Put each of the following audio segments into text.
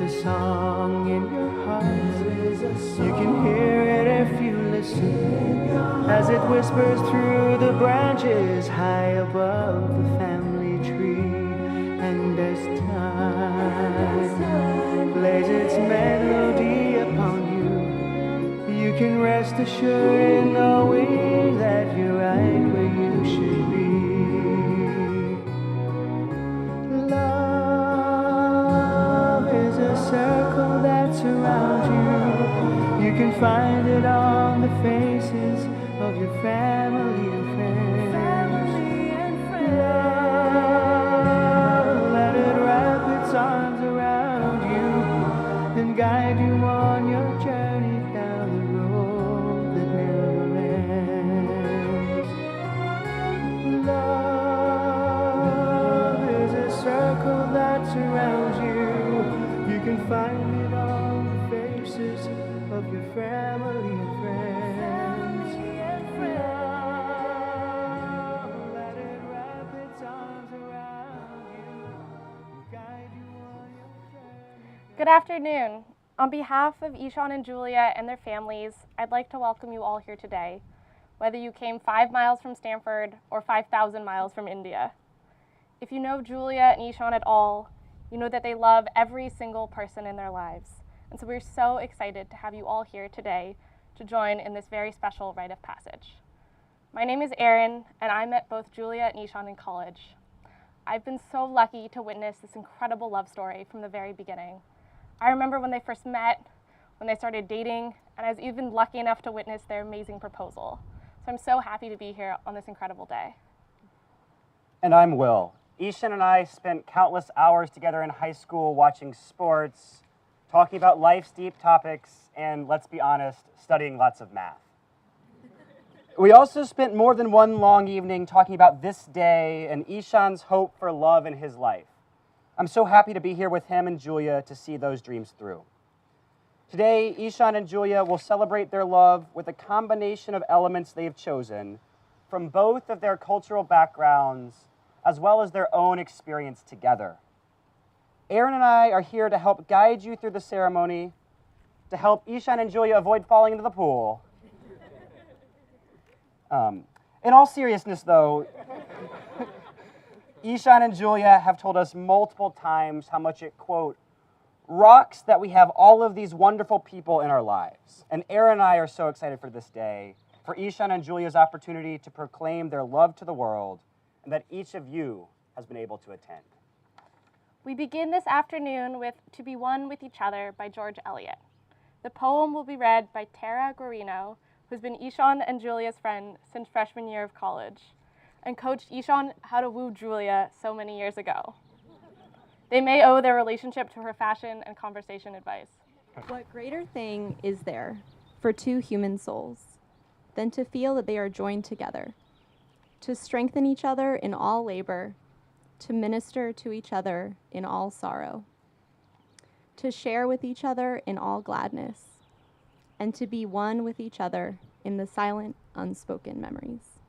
is a song in your heart. You can hear it if you listen, as it whispers through the branches high above the family tree. And as time plays its melody upon you, you can rest assured in knowing that you're right where you should be. Love is a circle that surrounds you. You can find it on the faces of your family and friends. Love, let it wrap its arms around you and guide you on your journey down the road that never ends. Love is a circle that surrounds you. You can find it on the faces of your family and friends. Love, let it wrap its arms around you and guide you on your journey. Good afternoon. On behalf of Ishan and Julia and their families, I'd like to welcome you all here today, whether you came 5 miles from Stanford or 5,000 miles from India. If you know Julia and Ishan at all, you know that they love every single person in their lives. And so we're so excited to have you all here today to join in this very special rite of passage. My name is Erin, and I met both Julia and Ishan in college. I've been so lucky to witness this incredible love story from the very beginning. I remember when they first met, when they started dating, and I was even lucky enough to witness their amazing proposal. So I'm so happy to be here on this incredible day. And I'm Will. Ishan and I spent countless hours together in high school watching sports, talking about life's deep topics, and let's be honest, studying lots of math. We also spent more than one long evening talking about this day and Ishan's hope for love in his life. I'm so happy to be here with him and Julia to see those dreams through. Today, Ishan and Julia will celebrate their love with a combination of elements they've chosen from both of their cultural backgrounds as well as their own experience together. Erin and I are here to help guide you through the ceremony, to help Ishan and Julia avoid falling into the pool. In all seriousness, though, Ishan and Julia have told us multiple times how much it, quote, rocks that we have all of these wonderful people in our lives. And Erin and I are so excited for this day, for Ishan and Julia's opportunity to proclaim their love to the world, and that each of you has been able to attend. We begin this afternoon with To Be One With Each Other by George Eliot. The poem will be read by Tara Guarino, who's been Ishan and Julia's friend since freshman year of college, and coached Ishan how to woo Julia so many years ago. They may owe their relationship to her fashion and conversation advice. What greater thing is there for two human souls than to feel that they are joined together, to strengthen each other in all labor, to minister to each other in all sorrow, to share with each other in all gladness, and to be one with each other in the silent, unspoken memories.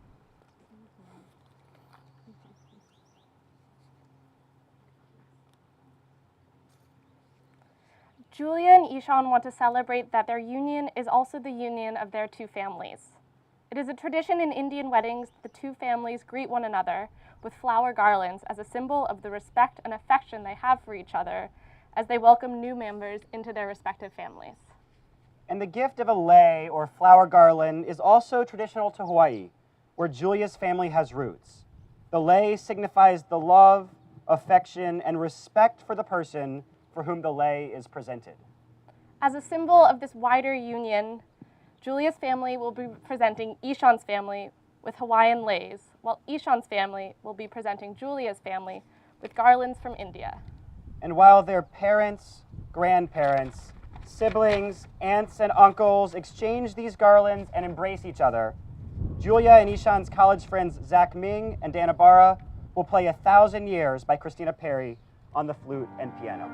Julia and Ishan want to celebrate that their union is also the union of their two families. It is a tradition in Indian weddings that the two families greet one another with flower garlands as a symbol of the respect and affection they have for each other as they welcome new members into their respective families. And the gift of a lei, or flower garland, is also traditional to Hawaii, where Julia's family has roots. The lei signifies the love, affection, and respect for the person for whom the lei is presented. As a symbol of this wider union, Julia's family will be presenting Ishan's family with Hawaiian leis, while Ishan's family will be presenting Julia's family with garlands from India. And while their parents, grandparents, siblings, aunts, and uncles exchange these garlands and embrace each other, Julia and Ishan's college friends Zach Ming and Dana Barra will play 1,000 Years by Christina Perri on the flute and piano.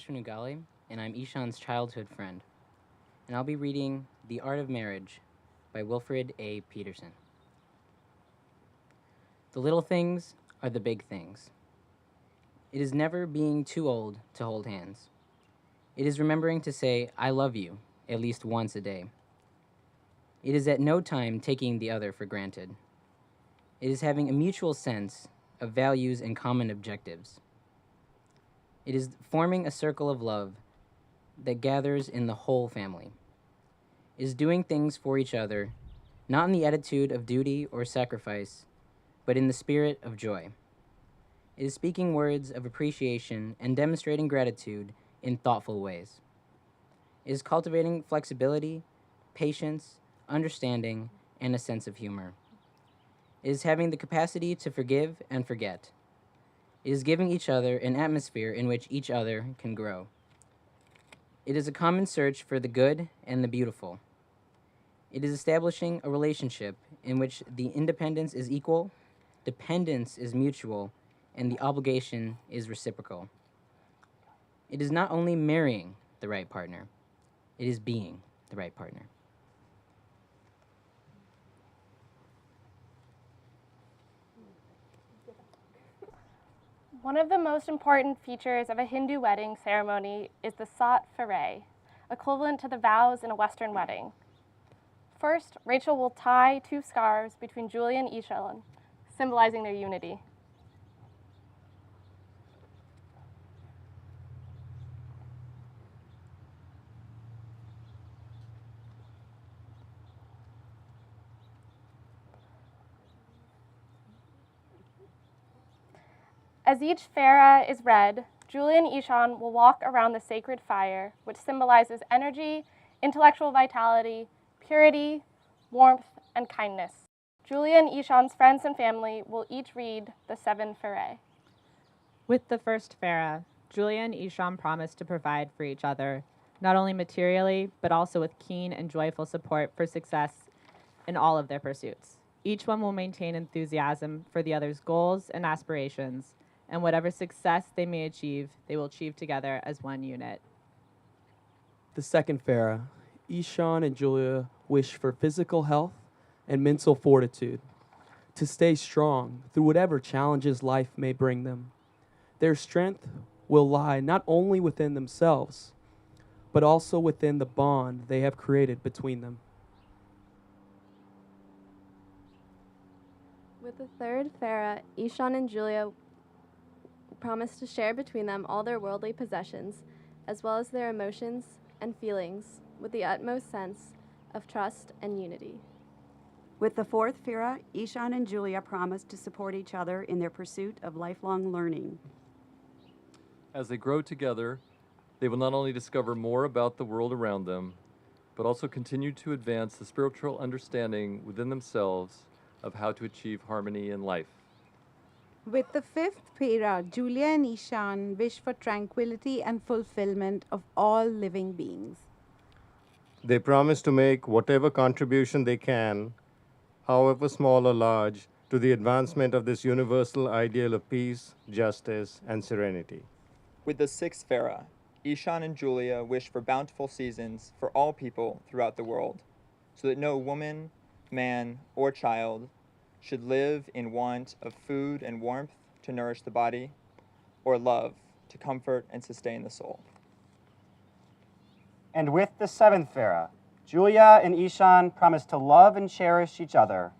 Ashwin Ugali, and I'm Ishan's childhood friend. And I'll be reading The Art of Marriage by Wilfred A. Peterson. The little things are the big things. It is never being too old to hold hands. It is remembering to say, I love you, at least once a day. It is at no time taking the other for granted. It is having a mutual sense of values and common objectives. It is forming a circle of love that gathers in the whole family. It is doing things for each other, not in the attitude of duty or sacrifice, but in the spirit of joy. It is speaking words of appreciation and demonstrating gratitude in thoughtful ways. It is cultivating flexibility, patience, understanding, and a sense of humor. It is having the capacity to forgive and forget. It is giving each other an atmosphere in which each other can grow. It is a common search for the good and the beautiful. It is establishing a relationship in which the independence is equal, dependence is mutual, and the obligation is reciprocal. It is not only marrying the right partner, it is being the right partner. One of the most important features of a Hindu wedding ceremony is the sat ferai, equivalent to the vows in a Western wedding. First, Rachel will tie 2 scarves between Julia and Ishan, symbolizing their unity. As each farah is read, Julia and Ishan will walk around the sacred fire, which symbolizes energy, intellectual vitality, purity, warmth, and kindness. Julia and Ishan's friends and family will each read the 7 farai. With the first farah, Julia and Ishan promise to provide for each other, not only materially, but also with keen and joyful support for success in all of their pursuits. Each one will maintain enthusiasm for the other's goals and aspirations, and whatever success they may achieve, they will achieve together as one unit. The second Farah, Ishan and Julia wish for physical health and mental fortitude, to stay strong through whatever challenges life may bring them. Their strength will lie not only within themselves, but also within the bond they have created between them. With the third Farah, Ishan and Julia promise to share between them all their worldly possessions, as well as their emotions and feelings, with the utmost sense of trust and unity. With the fourth Farah, Ishan and Julia promise to support each other in their pursuit of lifelong learning. As they grow together, they will not only discover more about the world around them, but also continue to advance the spiritual understanding within themselves of how to achieve harmony in life. With the fifth Pera, Julia and Ishan wish for tranquility and fulfillment of all living beings. They promise to make whatever contribution they can, however small or large, to the advancement of this universal ideal of peace, justice, and serenity. With the sixth Farah, Ishan and Julia wish for bountiful seasons for all people throughout the world, so that no woman, man, or child should live in want of food and warmth to nourish the body, or love to comfort and sustain the soul. And with the seventh Farah, Julia and Ishan promise to love and cherish each other,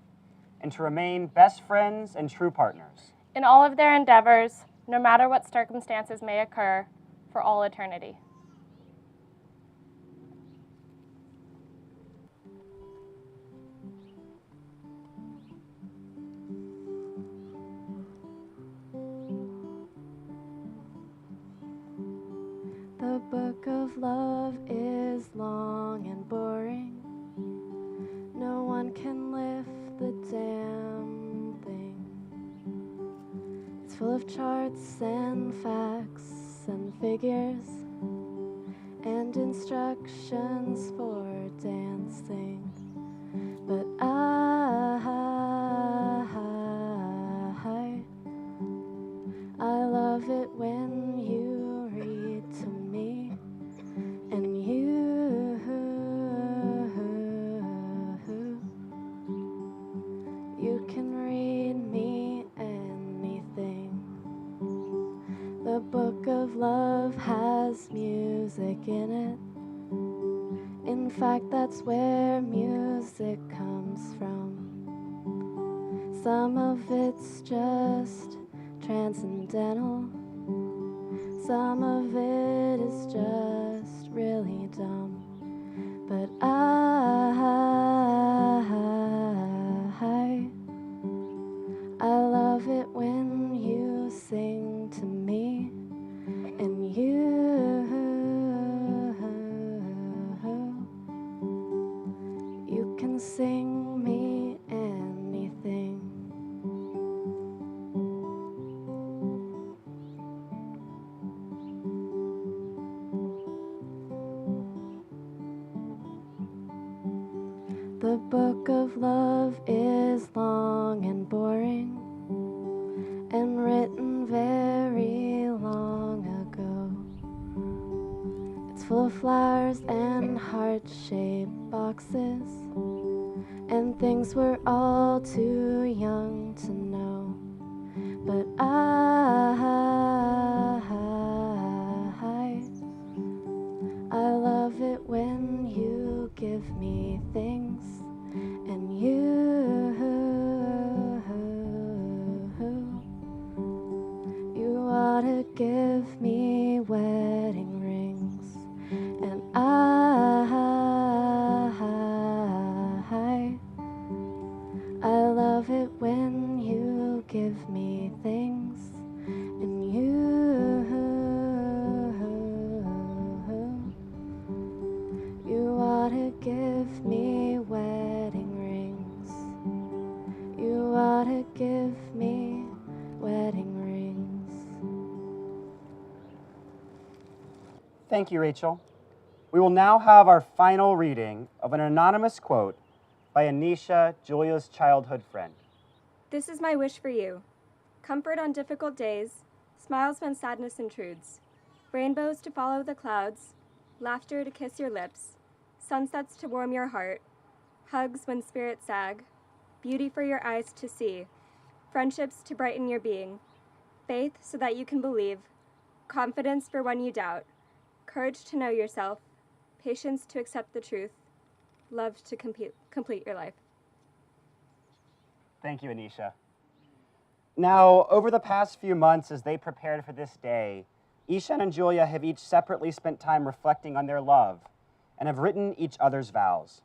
and to remain best friends and true partners. In all of their endeavors, no matter what circumstances may occur, for all eternity. The book of love is long and boring. No one can lift the damn thing. It's full of charts and facts and figures and instructions for dancing. But I love it when you read to me of love has music in it. In fact, that's where music comes from. Some of it's just transcendental. Some of it is just really dumb. But I love it when you sing to me, and you can sing me anything. The book of love is long and boring, and written very long ago. It's full of flowers and heart-shaped boxes, and things we're all too young to know. But I love it when you give me things, and you ought to give me wedding rings, and I love it when you give me things, and you ought to give me wedding rings. You ought to give me wedding rings. Thank you, Rachel. We will now have our final reading of an anonymous quote by Anisha, Julia's childhood friend. This is my wish for you. Comfort on difficult days, smiles when sadness intrudes, rainbows to follow the clouds, laughter to kiss your lips, sunsets to warm your heart, hugs when spirits sag, beauty for your eyes to see, friendships to brighten your being, faith so that you can believe, confidence for when you doubt, courage to know yourself, patience to accept the truth, love to complete your life. Thank you, Anisha. Now, over the past few months as they prepared for this day, Ishan and Julia have each separately spent time reflecting on their love and have written each other's vows.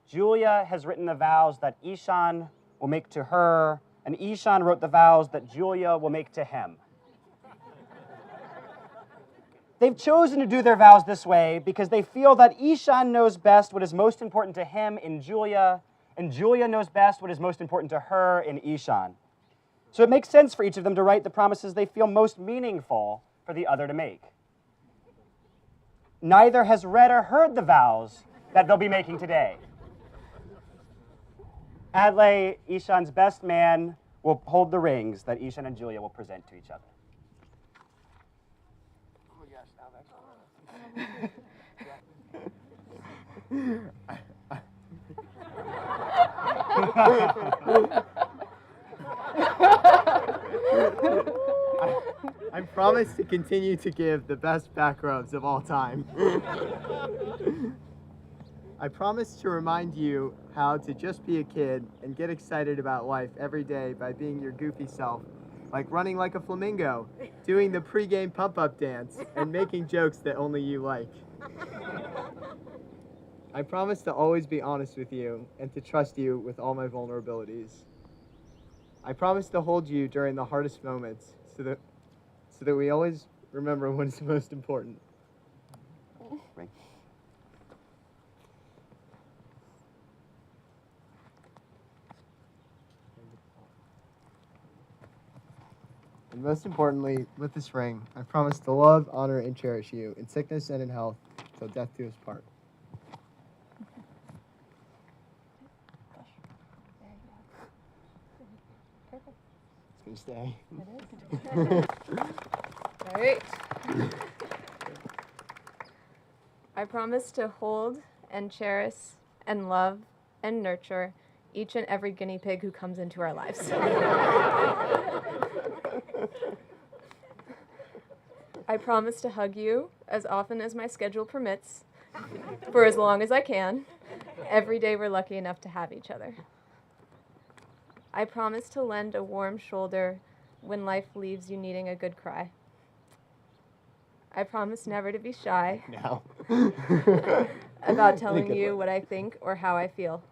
Julia has written the vows that Ishan will make to her, and Ishan wrote the vows that Julia will make to him. They've chosen to do their vows this way because they feel that Ishan knows best what is most important to him in Julia, and Julia knows best what is most important to her in Ishan. So it makes sense for each of them to write the promises they feel most meaningful for the other to make. Neither has read or heard the vows that they'll be making today. Adlai, Ishan's best man, will hold the rings that Ishan and Julia will present to each other. I promise to continue to give the best back rubs of all time. I promise to remind you how to just be a kid and get excited about life every day by being your goofy self, like running like a flamingo, doing the pregame pump-up dance, and making jokes that only you like. I promise to always be honest with you and to trust you with all my vulnerabilities. I promise to hold you during the hardest moments so that we always remember what is most important. Ring. And most importantly, with this ring, I promise to love, honor, and cherish you in sickness and in health, till death do us part. It's gonna stay. All right. I promise to hold and cherish and love and nurture each and every guinea pig who comes into our lives. I promise to hug you as often as my schedule permits, for as long as I can, every day we're lucky enough to have each other. I promise to lend a warm shoulder when life leaves you needing a good cry. I promise never to be shy Now. about telling you what I think or how I feel.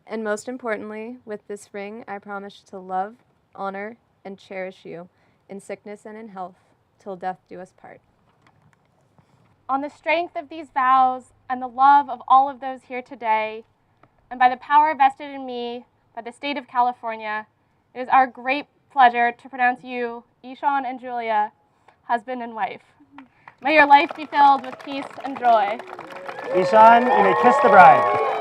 And most importantly, with this ring, I promise to love, honor, and cherish you in sickness and in health, till death do us part. On the strength of these vows and the love of all of those here today, and by the power vested in me by the state of California, it is our great pleasure to pronounce you, Ishan and Julia, husband and wife. May your life be filled with peace and joy. Ishan, you may kiss the bride.